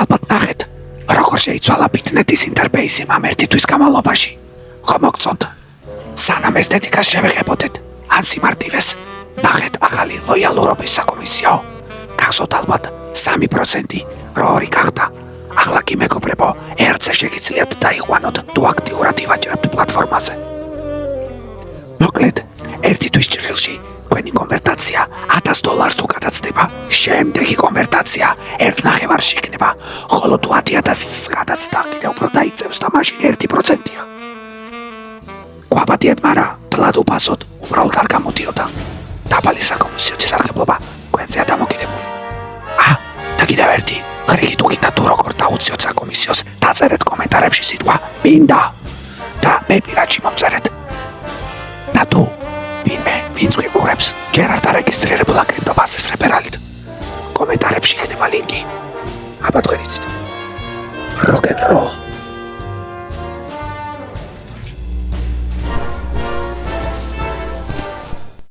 ალბათ ნახეთ, როგორ შეიცვალა ბიტნეტის ინტერფეისი ამ ერთი თვის განმავლობაში. ხომ მოგწონთ? სანამ ეს დედიკას შევეხებოდეთ, ან სიმარტივეს, ნახეთ ახალი ლოიალურობის საკომისიო. გახსოვთ ალბათ 3%, რო 2 გახდა. ახლა კი მეგობრებო, ერთზე შეგიძლიათ დაიყვანოთ თუ აქტიურად ივაჭრებთ პლატფორმაზე. მოკლედ, ერთი თვის ჭრილში თქვენი კონვერტაცია $1000 თუ გადაცდება, შემდეგი კონვერტაცია 1.5-ში იქნება, ხოლო თუ 10,000-ს გადაცდა, კიდევ უფრო დაიწევს და მაშინ 1%-ია. გვაბადიათ, მაგრამ თლად უფასოდ უბრალოდ არ გამოდიოდა. დაბალი საკომისიო შესაძლებლობა თქვენზეა დამოკიდებული. და კიდევ ერთი, ხრიგი თუ გინდა თუ როგორ დაუციოთ საკომისიოს, დაწერეთ კომენტარებში სიტყვა მინდა და მე პირადში მომწერეთ. და თუ ვინც გვიყურებს, ჯერ არ დარეგისტრირებულა კრიპტობაზის რეფერალით. კომენტარებში იქნება ლინკი. აბა თქვენ იცით. როკ-ენ-როლ.